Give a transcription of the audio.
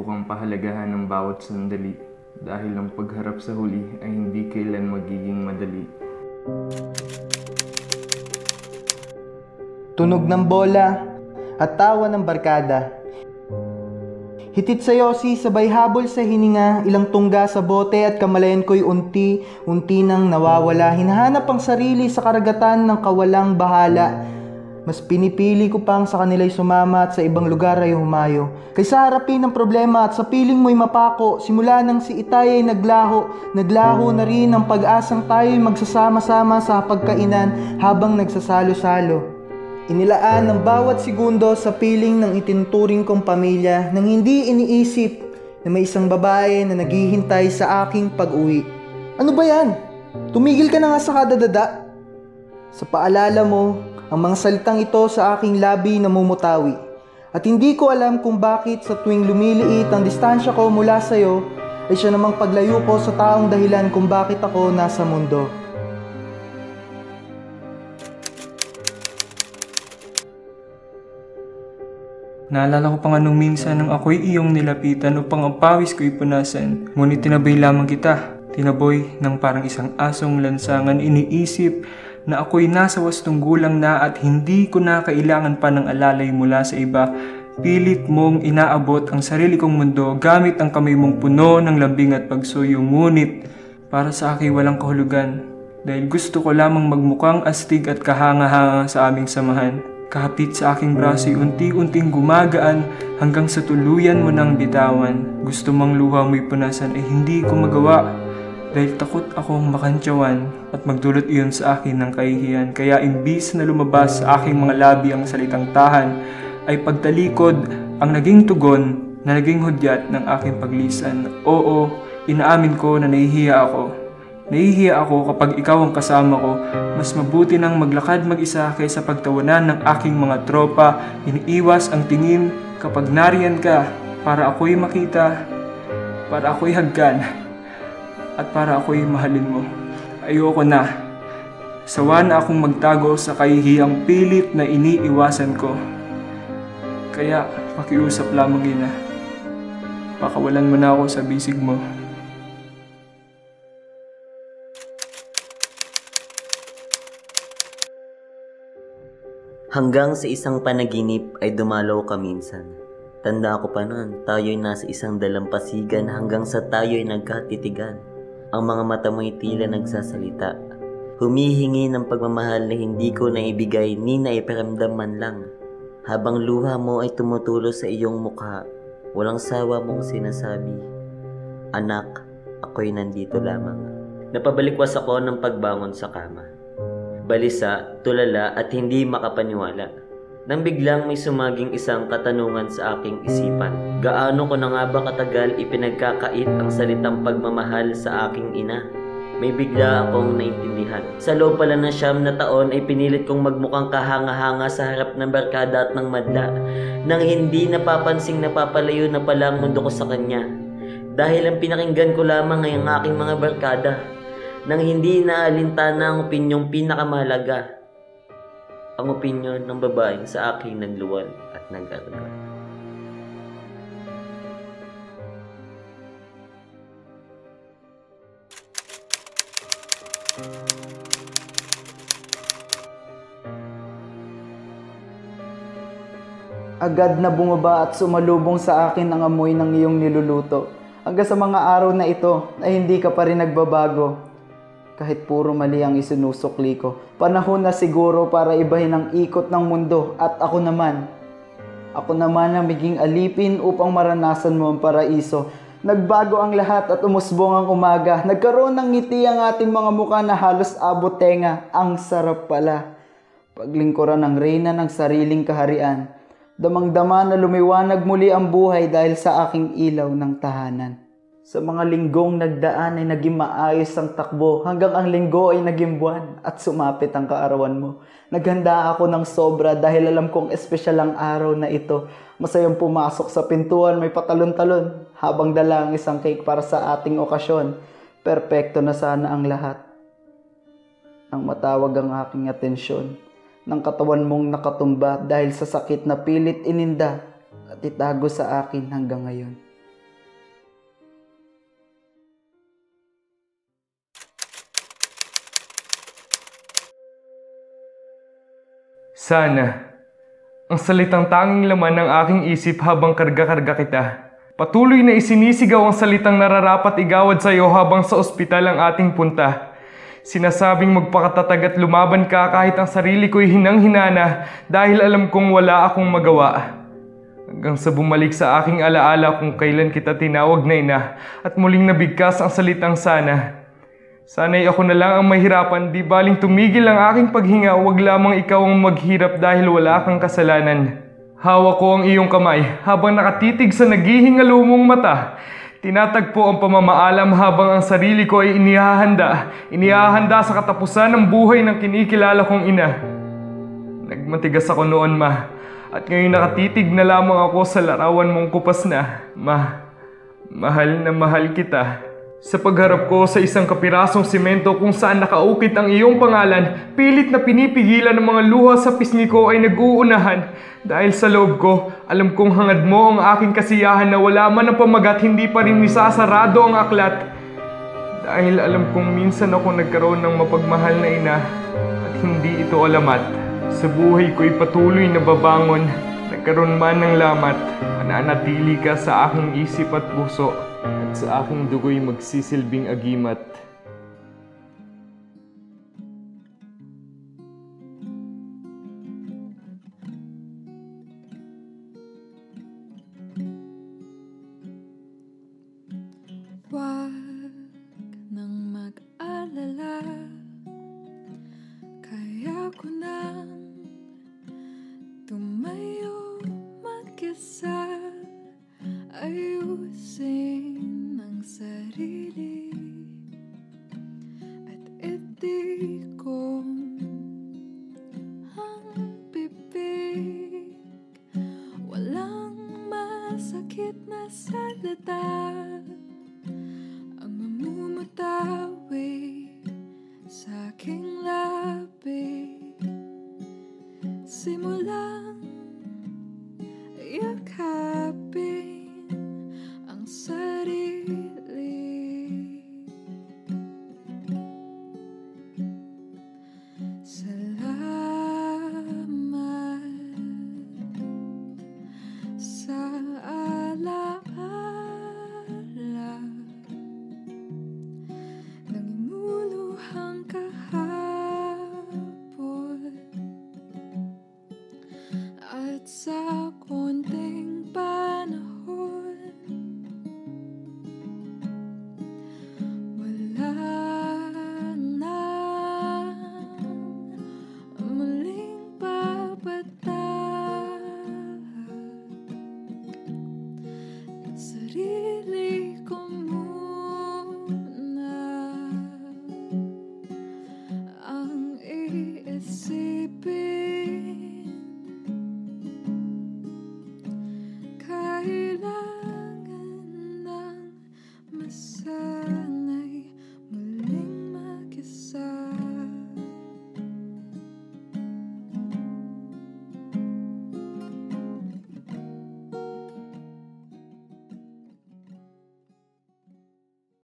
sinusubukang pahalagahan ng bawat sandali dahil ang pagharap sa huli ay hindi kailan magiging madali. Tunog ng bola at tawa ng barkada. Hitit sa yosi, sabay habol sa hininga, ilang tungga sa bote at kamalayan ko'y unti-unti nang nawawala. Hinahanap ang sarili sa karagatan ng kawalang bahala. Mas pinipili ko pang sa kanila'y sumama at sa ibang lugar ay humayo. Kaysa harapin ang problema at sa piling mo'y mapako, simula nang si Itay ay naglaho na rin ang pag-asang tayo'y magsasama-sama sa pagkainan habang nagsasalo-salo. Inilaan ang bawat segundo sa piling ng itinuturing kong pamilya nang hindi iniisip na may isang babae na naghihintay sa aking pag-uwi. Ano ba yan? Tumigil ka na nga sa kadadada. Sa paalala mo, ang mga salitang ito sa aking labi namumutawi. At hindi ko alam kung bakit sa tuwing lumiliit ang distansya ko mula sa iyo, ay siya namang paglayo ko sa taong dahilan kung bakit ako nasa mundo. Naalala ko pa nga nung minsan nang ako'y iyong nilapitan upang ang pawis ko'y punasan. Ngunit tinaboy lamang kita. Tinaboy ng parang isang asong lansangan. Iniisip na ako'y nasa wastong gulang na at hindi ko na kailangan pa ng alalay mula sa iba. Pilit mong inaabot ang sarili kong mundo gamit ang kamay mong puno ng lambing at pagsuyo. Ngunit para sa akin walang kahulugan dahil gusto ko lamang magmukhang astig at kahanga-hanga sa aming samahan. Kahapit sa aking braso'y unti-unting gumagaan hanggang sa tuluyan mo nang bitawan. Gusto mang luha mo'y punasan ay hindi ko magawa dahil takot akong makantyawan at magdulot iyon sa akin ng kahihiyan. Kaya imbis na lumabas sa aking mga labi ang salitang tahan, ay pagtalikod ang naging tugon na naging hudyat ng aking paglisan. Oo, inaamin ko na nahihiya ako. Nahihiya ako kapag ikaw ang kasama ko. Mas mabuti nang maglakad mag-isa kaysa pagtawanan ng aking mga tropa. Iniiwas ang tingin kapag nariyan ka para ako'y makita, para ako'y hagkan, at para ako'y mahalin mo. Ayoko na. Sawa na akong magtago sa kahihiyang pilit na iniiwasan ko. Kaya pakiusap lamang ina. Pakawalan mo na ako sa bisig mo. Hanggang sa isang panaginip ay dumalaw ka minsan. Tanda ko pa noon, tayo'y nasa isang dalampasigan hanggang sa tayo'y nagkatitigan. Ang mga mata mo'y tila nagsasalita. Humihingi ng pagmamahal na hindi ko naibigay ni naiparamdam man lang. Habang luha mo ay tumutulo sa iyong mukha, walang sawa mong sinasabi, "Anak, ako'y nandito lamang." Napabalikwas ako ng pagbangon sa kama. Balisa, tulala at hindi makapaniwala. Nang biglang may sumaging isang katanungan sa aking isipan. Gaano ko na nga ba katagal ipinagkakait ang salitang pagmamahal sa aking ina? May bigla akong naintindihan. Sa loob pala ng 9 na taon ay pinilit kong magmukhang kahanga-hanga sa harap ng barkada at ng madla. Nang hindi napapansing napapalayo na pala ang mundo ko sa kanya. Dahil ang pinakinggan ko lamang ay ang aking mga barkada. Nang hindi naalintana ang opinyong pinakamahalaga, ang opinyon ng babaeng sa aking nagluwal at nag-alga. Agad na bumaba at sumalubong sa akin ang amoy ng iyong niluluto. Hanggang sa mga araw na ito ay hindi ka pa rin nagbabago. Kahit puro mali ang isinusukli ko, panahon na siguro para ibahin ang ikot ng mundo at ako naman ang maging alipin upang maranasan mo ang paraiso. Nagbago ang lahat at umusbong ang umaga. Nagkaroon ng ngiti ang ating mga mukha na halos abot tenga. Ang sarap pala. Paglingkuran ng reyna ng sariling kaharian. Damang-dama na lumiwanag muli ang buhay dahil sa aking ilaw ng tahanan. Sa mga linggong nagdaan ay naging maayos ang takbo hanggang ang linggo ay naging buwan at sumapit ang kaarawan mo. Naghanda ako ng sobra dahil alam kong espesyal ang araw na ito. Masayang pumasok sa pintuan, may patalon-talon habang dala ang isang cake para sa ating okasyon. Perpekto na sana ang lahat. Nang matawag ang aking atensyon, ng katawan mong nakatumba dahil sa sakit na pilit ininda at itago sa akin hanggang ngayon. Sana. Ang salitang tanging laman ng aking isip habang karga-karga kita. Patuloy na isinisigaw ang salitang nararapat igawad sa iyo habang sa ospital ang ating punta. Sinasabing magpakatatag at lumaban ka kahit ang sarili ko'y hinang-hinana dahil alam kong wala akong magawa. Hanggang sa bumalik sa aking alaala kung kailan kita tinawag na ina at muling nabigkas ang salitang sana. Sana'y ako na lang ang mahirapan, di baling tumigil ang aking paghinga, wag lamang ikaw ang maghirap dahil wala kang kasalanan. Hawak ko ang iyong kamay habang nakatitig sa naghihingalumong mata. Tinatagpo ang pamamaalam habang ang sarili ko ay inihahanda sa katapusan ng buhay ng kinikilala kong ina. Nagmatigas ako noon, Ma, at ngayon nakatitig na lamang ako sa larawan mong kupas na. Ma, mahal na mahal kita. Sa pagharap ko sa isang kapirasong simento kung saan nakaukit ang iyong pangalan, pilit na pinipigilan ng mga luha sa pisngi ko ay nag-uunahan. Dahil sa loob ko, alam kong hangad mo ang aking kasiyahan na wala man ang pamagat, hindi pa rin nisasarado ang aklat. Dahil alam kong minsan ako nagkaroon ng mapagmahal na ina at hindi ito alamat. Sa buhay ko'y patuloy na babangon, nagkaroon man ng lamat, mananatili ka sa aking isip at puso. At sa aking dugo'y magsisilbing agimat. Huwag nang mag-alala, kaya ko na